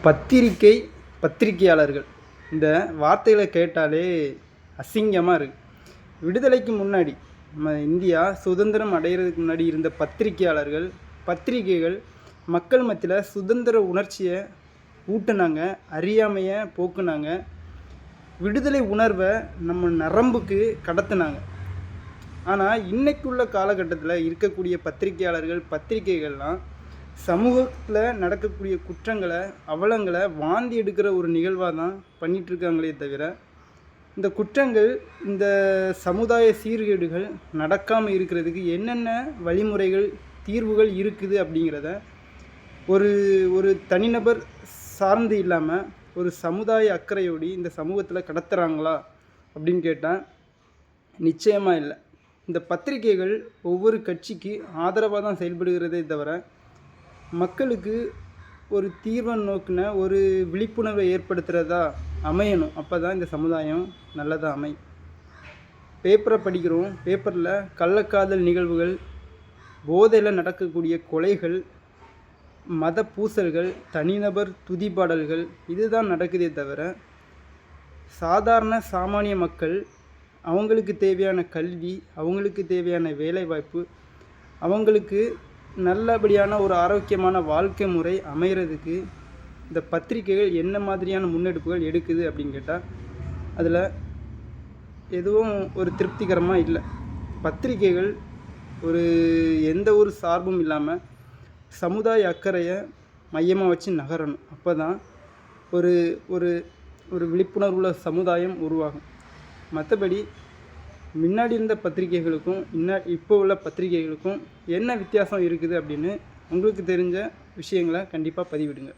பத்திரிக்கை, பத்திரிக்கையாளர்கள் இந்த வார்த்தைகளை கேட்டாலே அசிங்கமாக இருக்குது. விடுதலைக்கு முன்னாடி நம்ம இந்தியா சுதந்திரம் அடைகிறதுக்கு முன்னாடி இருந்த பத்திரிக்கையாளர்கள், பத்திரிகைகள் மக்கள் மத்தியில் சுதந்திர உணர்ச்சியை ஊட்டுனாங்க, அறியாமையை போக்குனாங்க, விடுதலை உணர்வை நம்ம நரம்புக்கு கடத்துனாங்க. ஆனால் இன்றைக்குள்ள காலகட்டத்தில் இருக்கக்கூடிய பத்திரிக்கையாளர்கள், பத்திரிகைகள்லாம் சமூகத்தில் நடக்கக்கூடிய குற்றங்களை, அவலங்களை வாந்தி எடுக்கிற ஒரு நிகழ்வாக தான் பண்ணிகிட்ருக்காங்களே தவிர, இந்த குற்றங்கள், இந்த சமுதாய சீர்கேடுகள் நடக்காமல் இருக்கிறதுக்கு என்னென்ன வழிமுறைகள், தீர்வுகள் இருக்குது அப்படிங்கிறத ஒரு ஒரு தனிநபர் சார்ந்து இல்லாமல் ஒரு சமுதாய அக்கறையோடு இந்த சமூகத்தில் கடத்துகிறாங்களா அப்படின்னு கேட்டால் நிச்சயமாக இல்லை. இந்த பத்திரிகைகள் ஒவ்வொரு கட்சிக்கு ஆதரவாக தான் செயல்படுகிறதே தவிர, மக்களுக்கு ஒரு தீர்வை நோக்கின ஒரு விழிப்புணர்வை ஏற்படுத்துகிறதா அமையணும். அப்போ தான் இந்த சமுதாயம் நல்லதாக அமையும். பேப்பரை படிக்கிறோம், பேப்பரில் கள்ளக்காதல் நிகழ்வுகள், போதையில் நடக்கக்கூடிய கொலைகள், மத பூசல்கள், தனிநபர் துதிப்பாடல்கள் இதுதான் நடக்குதே தவிர, சாதாரண சாமானிய மக்கள் அவங்களுக்கு தேவையான கல்வி, அவங்களுக்கு தேவையான வேலைவாய்ப்பு, அவங்களுக்கு நல்லபடியான ஒரு ஆரோக்கியமான வாழ்க்கை முறை அமைகிறதுக்கு இந்த பத்திரிகைகள் என்ன மாதிரியான முன்னெடுப்புகள் எடுக்குது அப்படின்னு கேட்டால் அதில் எதுவும் ஒரு திருப்திகரமாக இல்லை. பத்திரிகைகள் ஒரு எந்த ஒரு சார்பும் இல்லாமல் சமுதாய அக்கறையை மையமாக வச்சு நகரணும். அப்போ தான் ஒரு ஒரு ஒரு விழிப்புணர்வுள்ள சமுதாயம் உருவாகும். மற்றபடி முன்னாடி இருந்த பத்திரிகைகளுக்கும் இப்போ உள்ள பத்திரிகைகளுக்கும் என்ன வித்தியாசம் இருக்குது அப்படின்னு உங்களுக்கு தெரிஞ்ச விஷயங்களை கண்டிப்பாக பதிவிடுங்க.